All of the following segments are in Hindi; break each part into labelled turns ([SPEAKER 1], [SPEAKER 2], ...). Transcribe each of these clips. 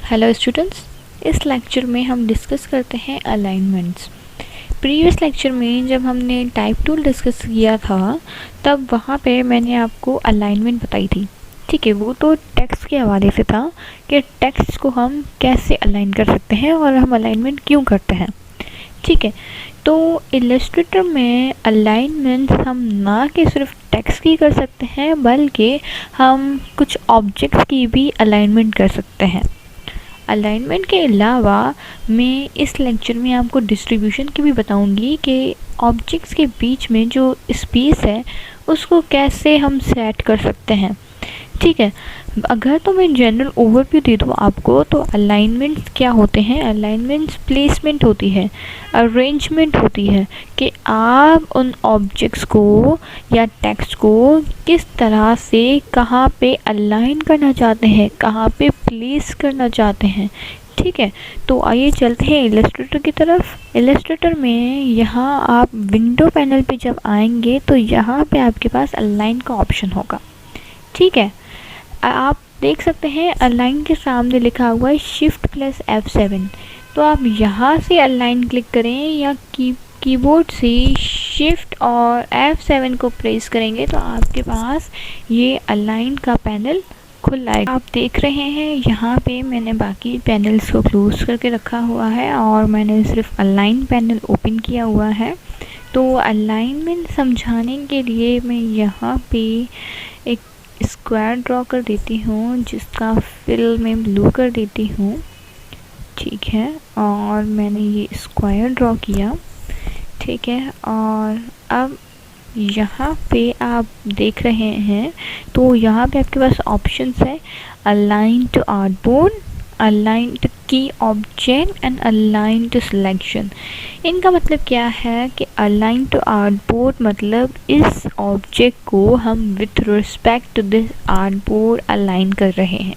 [SPEAKER 1] हेलो स्टूडेंट्स, इस लेक्चर में हम डिस्कस करते हैं अलाइनमेंट्स। प्रीवियस लेक्चर में जब हमने टाइप टूल डिस्कस किया था तब वहाँ पे मैंने आपको अलाइनमेंट बताई थी। ठीक है, वो तो टेक्स्ट के हवाले से था कि टेक्स्ट को हम कैसे अलाइन कर सकते हैं और हम अलाइनमेंट क्यों करते हैं। ठीक है, तो इलस्ट्रेटर में अलाइनमेंट हम ना कि सिर्फ टेक्स्ट की कर सकते हैं बल्कि हम कुछ ऑब्जेक्ट्स की भी अलाइनमेंट कर सकते हैं। अलाइनमेंट के अलावा मैं इस लेक्चर में आपको डिस्ट्रीब्यूशन की भी बताऊंगी कि ऑब्जेक्ट्स के बीच में जो स्पेस है उसको कैसे हम सेट कर सकते हैं। ठीक है, अगर तो मैं जनरल ओवरव्यू दे दूँ आपको तो अलाइनमेंट्स क्या होते हैं। अलाइनमेंट्स प्लेसमेंट होती है, अरेंजमेंट होती है कि आप उन ऑब्जेक्ट्स को या टेक्स्ट को किस तरह से कहाँ पे अलाइन करना चाहते हैं, कहाँ पे प्लेस करना चाहते हैं। ठीक है, तो आइए चलते हैं इलस्ट्रेटर की तरफ। इलस्ट्रेटर में यहाँ आप विंडो पैनल पे जब आएंगे तो यहाँ पे आपके पास अलाइन का ऑप्शन होगा। ठीक है, आप देख सकते हैं अलाइन के सामने लिखा हुआ है शिफ्ट प्लस F7। तो आप यहाँ से अलाइन क्लिक करें या कीबोर्ड से शिफ्ट और F7 को प्रेस करेंगे तो आपके पास ये अलाइन का पैनल खुल आएगा। आप देख रहे हैं यहाँ पे मैंने बाकी पैनल्स को क्लोज करके रखा हुआ है और मैंने सिर्फ अलाइन पैनल ओपन किया हुआ है। तो अलाइनमेंट समझाने के लिए मैं यहाँ पे एक स्क्वायर ड्रॉ कर देती हूँ जिसका फिल में ब्लू कर देती हूँ। ठीक है, और मैंने ये स्क्वायर ड्रॉ किया। ठीक है, और अब यहाँ पे आप देख रहे हैं तो यहाँ पे आपके पास ऑप्शंस है align to artboard, align to key object and align to selection. इनका मतलब क्या है कि अलाइन टू आर्टबोर्ड मतलब इस ऑब्जेक्ट को हम with respect to this artboard align कर रहे हैं,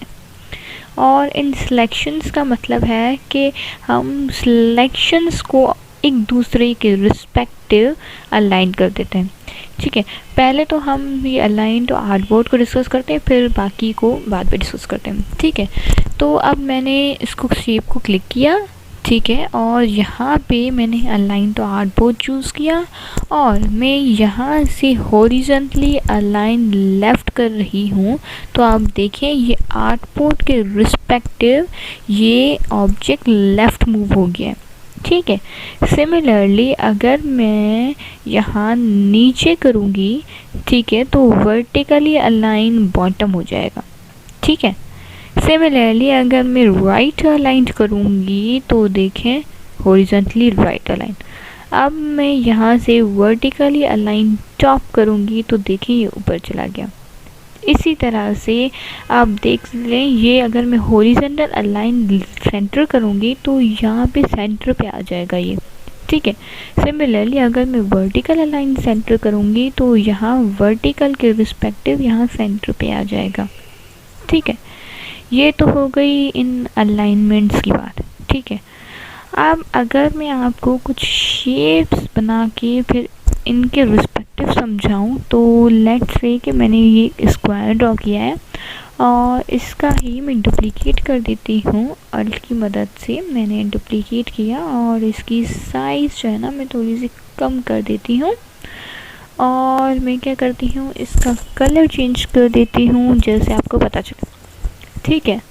[SPEAKER 1] और इन सिलेक्शंस का मतलब है कि हम सिलेक्शंस को एक दूसरे के रिस्पेक्टिव अलाइन कर देते हैं। ठीक है, पहले तो हम ये अलाइन टू आर्टबोर्ड को डिस्कस करते हैं, फिर बाकी को बाद में डिस्कस करते हैं। ठीक है, तो अब मैंने इसको शेप को क्लिक किया। ठीक है, और यहाँ पे मैंने अलाइन टू आर्टबोर्ड चूज़ किया और मैं यहाँ से हॉरिजॉन्टली अलाइन लेफ़्ट कर रही हूँ। तो आप देखें ये आर्टबोर्ड के रिस्पेक्टिव ये ऑब्जेक्ट लेफ़्ट मूव हो गया है। ठीक है, सिमिलरली अगर मैं यहाँ नीचे करूँगी, ठीक है, तो वर्टिकली अलाइन बॉटम हो जाएगा। ठीक है, सिमिलरली अगर मैं राइट अलाइन करूँगी तो देखें हॉरिजॉन्टली राइट अलाइन। अब मैं यहाँ से वर्टिकली अलाइन टॉप करूँगी तो देखें ये ऊपर चला गया। इसी तरह से आप देख लें ये अगर मैं हॉरिजॉन्टल अलाइन सेंटर करूँगी तो यहाँ पे सेंटर पे आ जाएगा ये। ठीक है, सिमिलरली अगर मैं वर्टिकल अलाइन सेंटर करूँगी तो यहाँ वर्टिकल के रिस्पेक्टिव यहाँ सेंटर पे आ जाएगा। ठीक है, ये तो हो गई इन अलाइनमेंट्स की बात। ठीक है, अब अगर मैं आपको कुछ शेप्स बना के फिर इनके रिस्पेक्टिव समझाऊं तो लेट्स से कि मैंने ये स्क्वायर ड्रॉ किया है और इसका ही मैं डुप्लीकेट कर देती हूँ। अल्ट की मदद से मैंने डुप्लीकेट किया और इसकी साइज़ जो है ना मैं थोड़ी सी कम कर देती हूँ और मैं क्या करती हूँ इसका कलर चेंज कर देती हूँ जैसे आपको पता चले। ठीक है,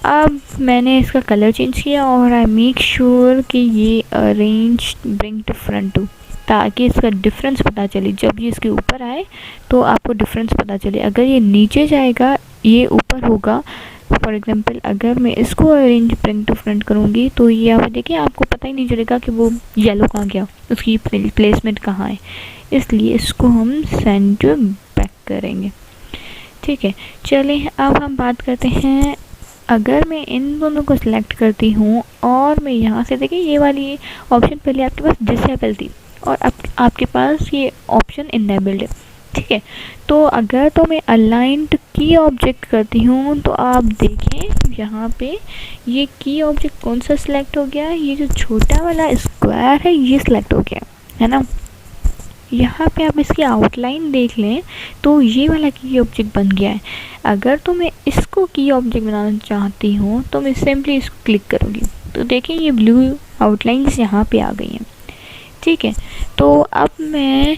[SPEAKER 1] अब मैंने इसका कलर चेंज किया और आई मेक श्योर कि ये arrange bring to front too, ताकि इसका डिफरेंस पता चले। जब ये इसके ऊपर आए तो आपको डिफरेंस पता चले। अगर ये नीचे जाएगा ये ऊपर होगा। फॉर एग्जांपल अगर मैं इसको अरेंज ब्रिंग टू फ्रंट करूँगी तो ये आप देखिए आपको पता ही नहीं चलेगा कि वो येलो कहाँ गया, उसकी प्लेसमेंट कहाँ है। इसलिए इसको हम सेंटर बैक करेंगे। ठीक है, चलिए अब हम बात करते हैं। अगर मैं इन दोनों को सिलेक्ट करती हूँ और मैं यहाँ से देखिए ये वाली ऑप्शन पहले आपके पास डिसेबल थी और अब आपके पास ये ऑप्शन इनेबल्ड है। ठीक है, तो अगर तो मैं अलाइंड की ऑब्जेक्ट करती हूँ तो आप देखें यहाँ पे ये की ऑब्जेक्ट कौन सा सिलेक्ट हो गया, ये जो छोटा वाला स्क्वायर है ये सिलेक्ट हो गया है ना। यहाँ पे आप इसकी आउटलाइन देख लें तो ये वाला की ऑब्जेक्ट बन गया है। अगर तो मैं इसको की ऑब्जेक्ट बनाना चाहती हूँ तो मैं सिंपली इसको क्लिक करूँगी तो देखिए ये ब्लू आउटलाइंस यहाँ पे आ गई हैं। ठीक है, तो अब मैं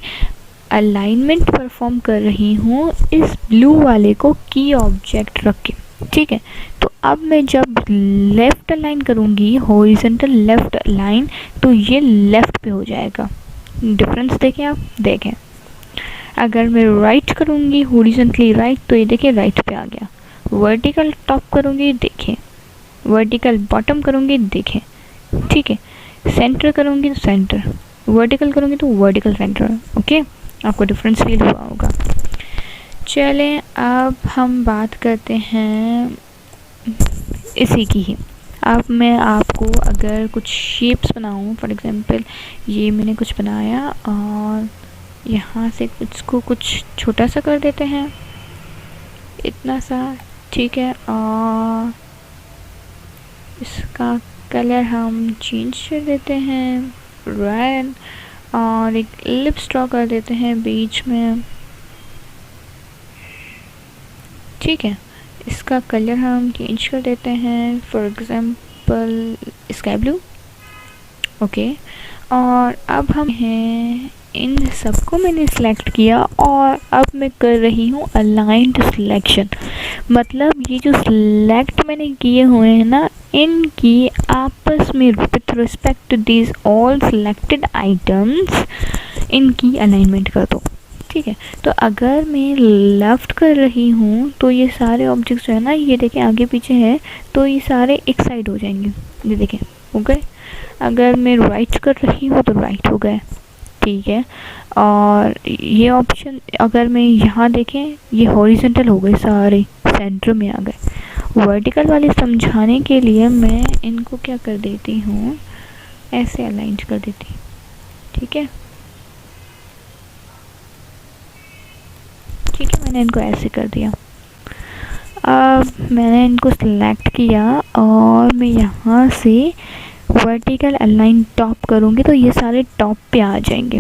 [SPEAKER 1] अलाइनमेंट परफॉर्म कर रही हूँ इस ब्लू वाले को की ऑब्जेक्ट रख के। ठीक है, तो अब मैं जब लेफ़्ट अलाइन करूँगी, हॉरिजॉन्टल लेफ़्ट अलाइन, तो ये लेफ़्ट पे हो जाएगा। डिफरेंस देखें आप, देखें। अगर मैं राइट करूँगी हॉरिजॉन्टली राइट, तो ये देखिए राइट पे आ गया। वर्टिकल टॉप करूँगी, देखें। वर्टिकल बॉटम करूँगी, देखें। ठीक है, सेंटर करूँगी तो सेंटर, वर्टिकल करूँगी तो वर्टिकल सेंटर। ओके, आपको डिफरेंस फील हुआ होगा। चलें अब हम बात करते हैं इसी की ही। अब मैं आपको अगर कुछ शेप्स बनाऊँ, फॉर एग्जांपल ये मैंने कुछ बनाया और यहाँ से कुछ छोटा सा कर देते हैं, इतना सा। ठीक है, और इसका कलर हम चेंज कर देते हैं रेड, और एक लिप्स ड्रॉ कर देते हैं बीच में। ठीक है, इसका कलर हम चेंज कर देते हैं, for example sky blue. Okay, और अब हम हैं, इन सबको मैंने सिलेक्ट किया और अब मैं कर रही हूँ अलाइंड सिलेक्शन। मतलब ये जो सिलेक्ट मैंने किए हुए हैं ना, इनकी आपस में with respect to these all selected items इनकी अलाइनमेंट कर दो। ठीक है, तो अगर मैं लेफ़्ट कर रही हूँ तो ये सारे ऑब्जेक्ट्स जो है ना, ये देखें आगे पीछे है, तो ये सारे एक साइड हो जाएंगे। ये देखें हो गए। अगर मैं राइट कर रही हूँ तो राइट हो गए। ठीक है, और ये ऑप्शन अगर मैं यहाँ देखें, ये हॉरिजॉन्टल हो गए, सारे सेंटर में आ गए। वर्टिकल वाले समझाने के लिए मैं इनको क्या कर देती हूँ, ऐसे अलाइन कर देती। ठीक है, ठीक है, मैंने इनको ऐसे कर दिया। अब मैंने इनको सिलेक्ट किया और मैं यहाँ से वर्टिकल अलाइन टॉप करूँगी तो ये सारे टॉप पे आ जाएंगे।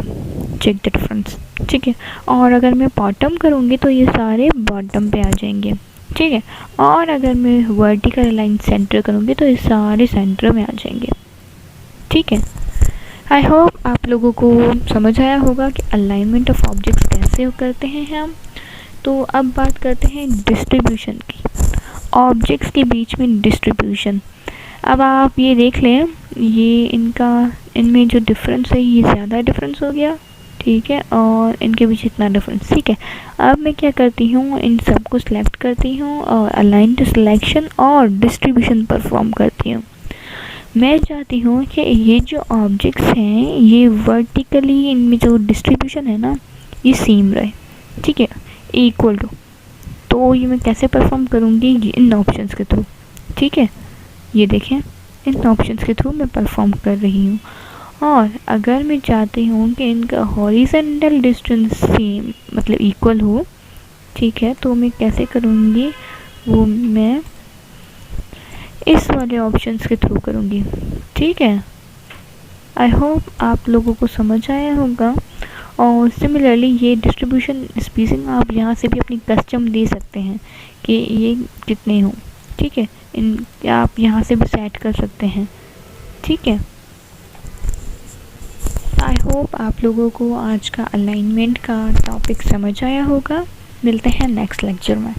[SPEAKER 1] Check the difference. ठीक है, और अगर मैं बॉटम करूँगी तो ये सारे बॉटम पे आ जाएंगे। ठीक है, और अगर मैं वर्टिकल अलाइन सेंटर करूँगी तो ये सारे सेंटर में आ जाएंगे। ठीक है, आई होप आप लोगों को समझ आया होगा कि अलाइनमेंट ऑफ ऑब्जेक्ट्स कैसे करते हैं हम। तो अब बात करते हैं डिस्ट्रीब्यूशन की, ऑब्जेक्ट्स के बीच में डिस्ट्रीब्यूशन। अब आप ये देख लें, ये इनमें जो डिफरेंस है ये ज़्यादा डिफरेंस हो गया। ठीक है, और इनके बीच इतना डिफरेंस। ठीक है, अब मैं क्या करती हूँ, इन सब को सिलेक्ट करती हूँ और अलाइन टू सिलेक्शन और डिस्ट्रीब्यूशन परफॉर्म करती हूँ। मैं चाहती हूँ कि ये जो ऑब्जेक्ट्स हैं ये वर्टिकली इनमें जो डिस्ट्रीब्यूशन है ना, ये सेम रहे। ठीक है, इक्वल टू। तो ये मैं कैसे परफॉर्म करूँगी, इन ऑप्शंस के थ्रू। ठीक है, ये देखें, इन ऑप्शंस के थ्रू मैं परफॉर्म कर रही हूँ। और अगर मैं चाहती हूँ कि इनका हॉरिजॉन्टल डिस्टेंस सेम मतलब इक्वल हो, ठीक है, तो मैं कैसे करूँगी, वो मैं इस वाले ऑप्शंस के थ्रू करूँगी। ठीक है, आई होप आप लोगों को समझ आया होगा। और सिमिलरली ये डिस्ट्रीब्यूशन स्पेसिंग आप यहाँ से भी अपनी कस्टम दे सकते हैं कि ये कितने हों। ठीक है, इन आप यहाँ से भी सेट कर सकते हैं। ठीक है, आई होप आप लोगों को आज का अलाइनमेंट का टॉपिक समझ आया होगा। मिलते हैं नेक्स्ट लेक्चर में।